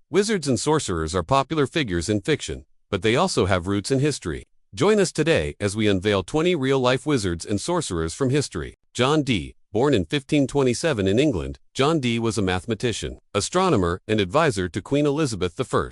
Wizards and sorcerers are popular figures in fiction, but they also have roots in history. Join us today as we unveil 20 real-life wizards and sorcerers from history. John Dee, born in 1527 in England, John Dee was a mathematician, astronomer, and advisor to Queen Elizabeth I.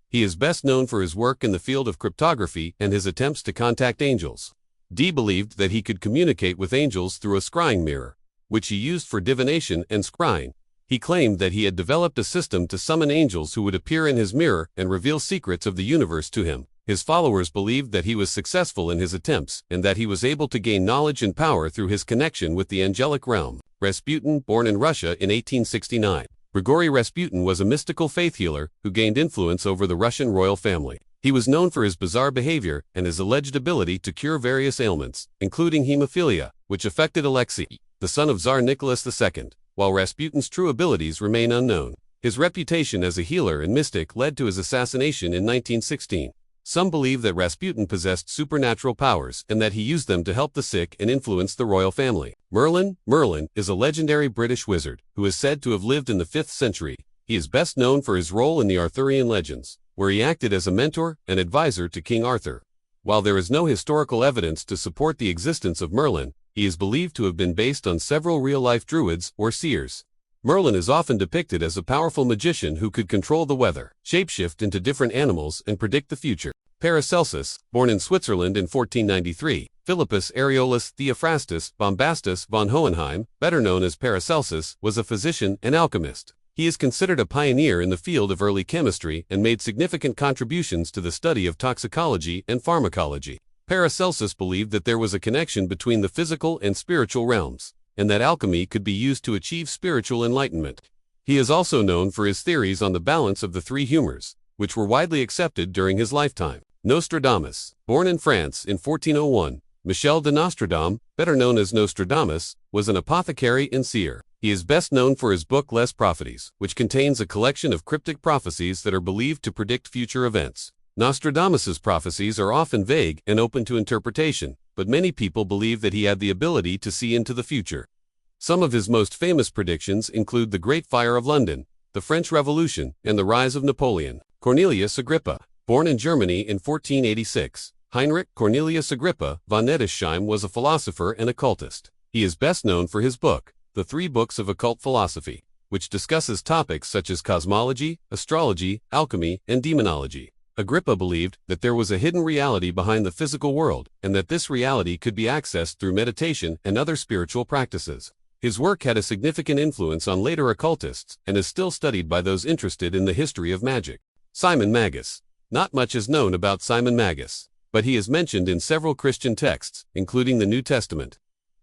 He is best known for his work in the field of cryptography and his attempts to contact angels. Dee believed that he could communicate with angels through a scrying mirror, which he used for divination and scrying. He claimed that he had developed a system to summon angels who would appear in his mirror and reveal secrets of the universe to him. His followers believed that he was successful in his attempts and that he was able to gain knowledge and power through his connection with the angelic realm. Rasputin, born in Russia in 1869. Grigory Rasputin was a mystical faith healer who gained influence over the Russian royal family. He was known for his bizarre behavior and his alleged ability to cure various ailments, including hemophilia, which affected Alexei, the son of Tsar Nicholas II. While Rasputin's true abilities remain unknown, his reputation as a healer and mystic led to his assassination in 1916. Some believe that Rasputin possessed supernatural powers and that he used them to help the sick and influence the royal family. Merlin is a legendary British wizard who is said to have lived in the 5th century. He is best known for his role in the Arthurian legends, where he acted as a mentor and advisor to King Arthur. While there is no historical evidence to support the existence of Merlin, he is believed to have been based on several real-life druids or seers. Merlin is often depicted as a powerful magician who could control the weather, shapeshift into different animals, and predict the future. Paracelsus, born in Switzerland in 1493, Philippus Areolus Theophrastus Bombastus von Hohenheim, better known as Paracelsus, was a physician and alchemist. He is considered a pioneer in the field of early chemistry and made significant contributions to the study of toxicology and pharmacology. Paracelsus believed that there was a connection between the physical and spiritual realms, and that alchemy could be used to achieve spiritual enlightenment. He is also known for his theories on the balance of the three humors, which were widely accepted during his lifetime. Nostradamus, born in France in 1401, Michel de Nostradam, better known as Nostradamus, was an apothecary and seer. He is best known for his book Les Prophéties, which contains a collection of cryptic prophecies that are believed to predict future events. Nostradamus's prophecies are often vague and open to interpretation, but many people believe that he had the ability to see into the future. Some of his most famous predictions include the Great Fire of London, the French Revolution, and the rise of Napoleon. Cornelius Agrippa, born in Germany in 1486, Heinrich Cornelius Agrippa von Nettesheim was a philosopher and occultist. He is best known for his book, The Three Books of Occult Philosophy, which discusses topics such as cosmology, astrology, alchemy, and demonology. Agrippa believed that there was a hidden reality behind the physical world, and that this reality could be accessed through meditation and other spiritual practices. His work had a significant influence on later occultists and is still studied by those interested in the history of magic. Simon Magus. Not much is known about Simon Magus, but he is mentioned in several Christian texts, including the New Testament.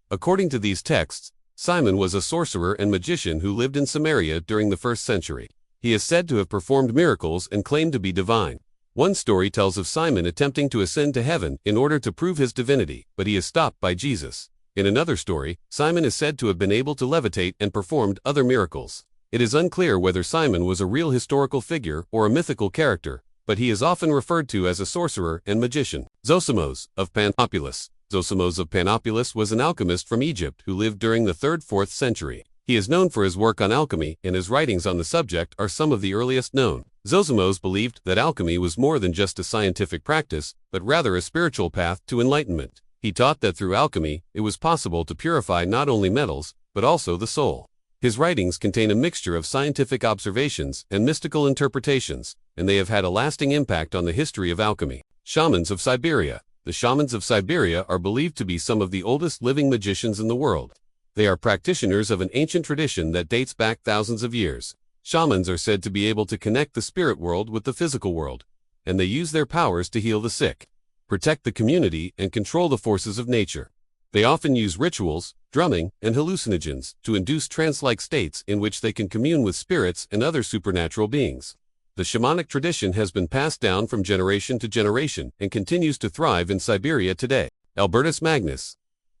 According to these texts, Simon was a sorcerer and magician who lived in Samaria during the 1st century. He is said to have performed miracles and claimed to be divine. One story tells of Simon attempting to ascend to heaven in order to prove his divinity, but he is stopped by Jesus. In another story, Simon is said to have been able to levitate and performed other miracles. It is unclear whether Simon was a real historical figure or a mythical character, but he is often referred to as a sorcerer and magician. Zosimos of Panopolis. Zosimos of Panopolis was an alchemist from Egypt who lived during the 3rd–4th century. He is known for his work on alchemy, and his writings on the subject are some of the earliest known. Zosimos believed that alchemy was more than just a scientific practice, but rather a spiritual path to enlightenment. He taught that through alchemy, it was possible to purify not only metals, but also the soul. His writings contain a mixture of scientific observations and mystical interpretations, and they have had a lasting impact on the history of alchemy. Shamans of Siberia. The shamans of Siberia are believed to be some of the oldest living magicians in the world. They are practitioners of an ancient tradition that dates back thousands of years. Shamans are said to be able to connect the spirit world with the physical world, and they use their powers to heal the sick, protect the community, and control the forces of nature. They often use rituals, drumming, and hallucinogens to induce trance-like states in which they can commune with spirits and other supernatural beings. The shamanic tradition has been passed down from generation to generation and continues to thrive in Siberia today. Albertus Magnus.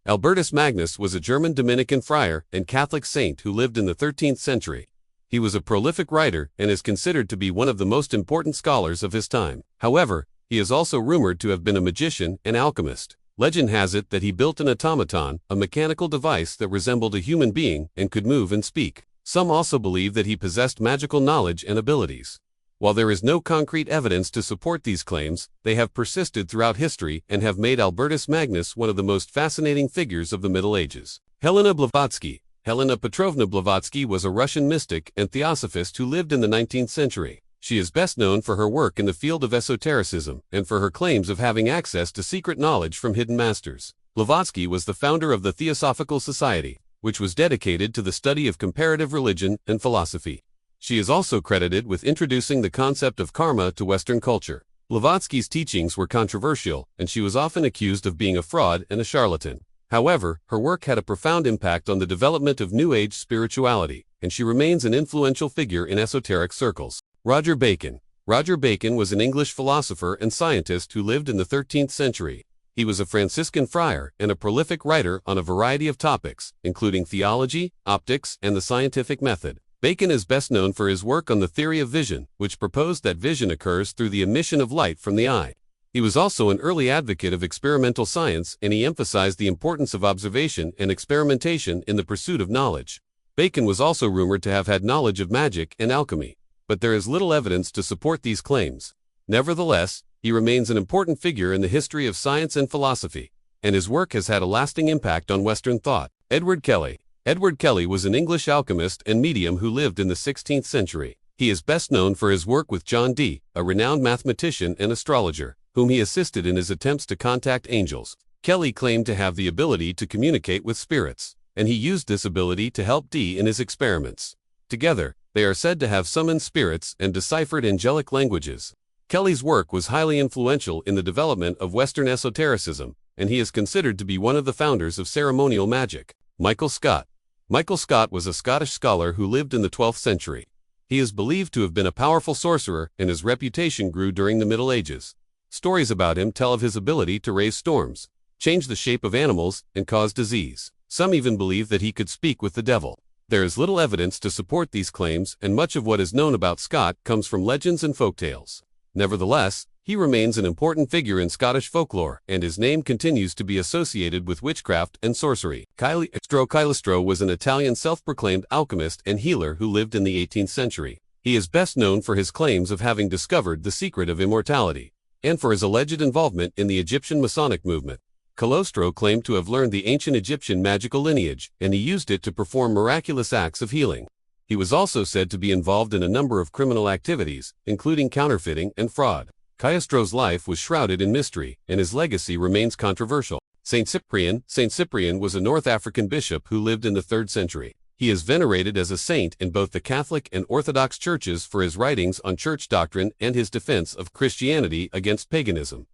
Albertus Magnus was a German Dominican friar and Catholic saint who lived in the 13th century. He was a prolific writer and is considered to be one of the most important scholars of his time. However, he is also rumored to have been a magician and alchemist. Legend has it that he built an automaton, a mechanical device that resembled a human being and could move and speak. Some also believe that he possessed magical knowledge and abilities. While there is no concrete evidence to support these claims, they have persisted throughout history and have made Albertus Magnus one of the most fascinating figures of the Middle Ages. Helena Blavatsky. Helena Petrovna Blavatsky was a Russian mystic and theosophist who lived in the 19th century. She is best known for her work in the field of esotericism and for her claims of having access to secret knowledge from hidden masters. Blavatsky was the founder of the Theosophical Society, which was dedicated to the study of comparative religion and philosophy. She is also credited with introducing the concept of karma to Western culture. Blavatsky's teachings were controversial, and she was often accused of being a fraud and a charlatan. However, her work had a profound impact on the development of New Age spirituality, and she remains an influential figure in esoteric circles. Roger Bacon. Roger Bacon was an English philosopher and scientist who lived in the 13th century. He was a Franciscan friar and a prolific writer on a variety of topics, including theology, optics, and the scientific method. Bacon is best known for his work on the theory of vision, which proposed that vision occurs through the emission of light from the eye. He was also an early advocate of experimental science, and he emphasized the importance of observation and experimentation in the pursuit of knowledge. Bacon was also rumored to have had knowledge of magic and alchemy, but there is little evidence to support these claims. Nevertheless, he remains an important figure in the history of science and philosophy, and his work has had a lasting impact on Western thought. Edward Kelly. Edward Kelly was an English alchemist and medium who lived in the 16th century. He is best known for his work with John Dee, a renowned mathematician and astrologer, whom he assisted in his attempts to contact angels. Kelly claimed to have the ability to communicate with spirits, and he used this ability to help Dee in his experiments. Together, they are said to have summoned spirits and deciphered angelic languages. Kelly's work was highly influential in the development of Western esotericism, and he is considered to be one of the founders of ceremonial magic. Michael Scott. Michael Scott was a Scottish scholar who lived in the 12th century. He is believed to have been a powerful sorcerer, and his reputation grew during the Middle Ages. Stories about him tell of his ability to raise storms, change the shape of animals, and cause disease. Some even believe that he could speak with the devil. There is little evidence to support these claims, and much of what is known about Scott comes from legends and folktales. Nevertheless, he remains an important figure in Scottish folklore, and his name continues to be associated with witchcraft and sorcery. Cagliostro was an Italian self-proclaimed alchemist and healer who lived in the 18th century. He is best known for his claims of having discovered the secret of immortality, and for his alleged involvement in the Egyptian Masonic movement. Cagliostro claimed to have learned the ancient Egyptian magical lineage, and he used it to perform miraculous acts of healing. He was also said to be involved in a number of criminal activities, including counterfeiting and fraud. Cagliostro's life was shrouded in mystery, and his legacy remains controversial. Saint Cyprian was a North African bishop who lived in the 3rd century. He is venerated as a saint in both the Catholic and Orthodox churches for his writings on church doctrine and his defense of Christianity against paganism.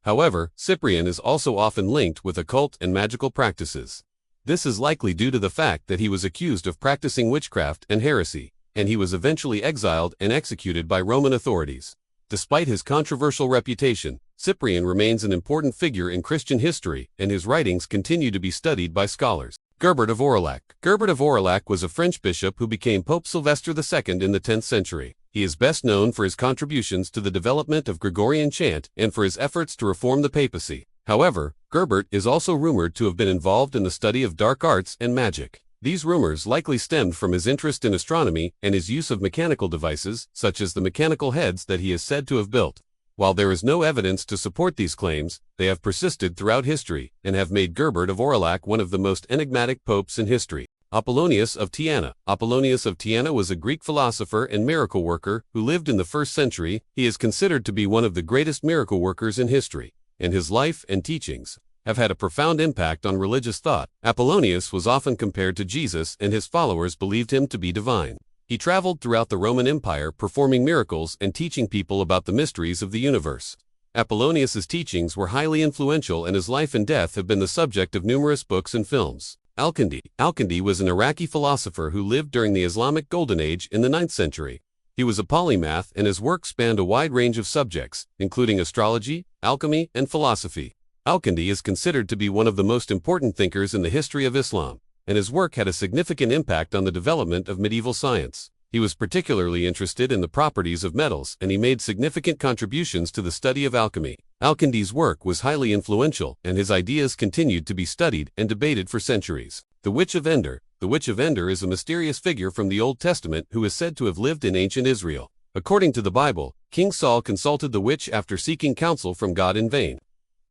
However, Cyprian is also often linked with occult and magical practices. This is likely due to the fact that he was accused of practicing witchcraft and heresy, and he was eventually exiled and executed by Roman authorities. Despite his controversial reputation, Cyprian remains an important figure in Christian history, and his writings continue to be studied by scholars. Gerbert of Aurillac. Gerbert of Aurillac was a French bishop who became Pope Sylvester II in the 10th century. He is best known for his contributions to the development of Gregorian chant and for his efforts to reform the papacy. However, Gerbert is also rumored to have been involved in the study of dark arts and magic. These rumors likely stemmed from his interest in astronomy and his use of mechanical devices, such as the mechanical heads that he is said to have built. While there is no evidence to support these claims, they have persisted throughout history and have made Gerbert of Aurillac one of the most enigmatic popes in history. Apollonius of Tyana. Apollonius of Tyana was a Greek philosopher and miracle worker who lived in the 1st century. He is considered to be one of the greatest miracle workers in history, and his life and teachings have had a profound impact on religious thought. Apollonius was often compared to Jesus, and his followers believed him to be divine. He traveled throughout the Roman Empire performing miracles and teaching people about the mysteries of the universe. Apollonius's teachings were highly influential, and his life and death have been the subject of numerous books and films. Al-Kindi was an Iraqi philosopher who lived during the Islamic Golden Age in the 9th century. He was a polymath, and his work spanned a wide range of subjects, including astrology, alchemy, and philosophy. Al-Kindi is considered to be one of the most important thinkers in the history of Islam, and his work had a significant impact on the development of medieval science. He was particularly interested in the properties of metals, and he made significant contributions to the study of alchemy. Al-Kindi's work was highly influential, and his ideas continued to be studied and debated for centuries. The Witch of Endor. The Witch of Endor is a mysterious figure from the Old Testament who is said to have lived in ancient Israel. According to the Bible, King Saul consulted the witch after seeking counsel from God in vain.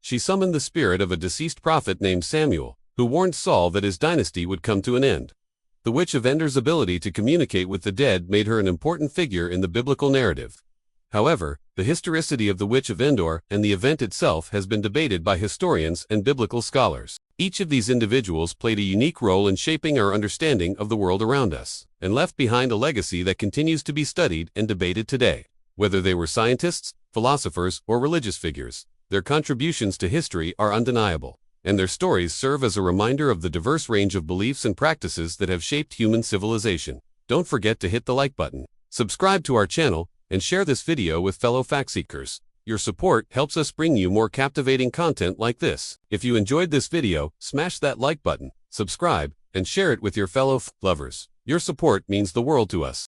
She summoned the spirit of a deceased prophet named Samuel, who warned Saul that his dynasty would come to an end. The witch of Endor's ability to communicate with the dead made her an important figure in the biblical narrative. However, the historicity of the Witch of Endor and the event itself has been debated by historians and biblical scholars. Each of these individuals played a unique role in shaping our understanding of the world around us, and left behind a legacy that continues to be studied and debated today. Whether they were scientists, philosophers, or religious figures, their contributions to history are undeniable, and their stories serve as a reminder of the diverse range of beliefs and practices that have shaped human civilization. Don't forget to hit the like button, subscribe to our channel, and share this video with fellow fact-seekers. Your support helps us bring you more captivating content like this. If you enjoyed this video, smash that like button, subscribe, and share it with your fellow lovers. Your support means the world to us.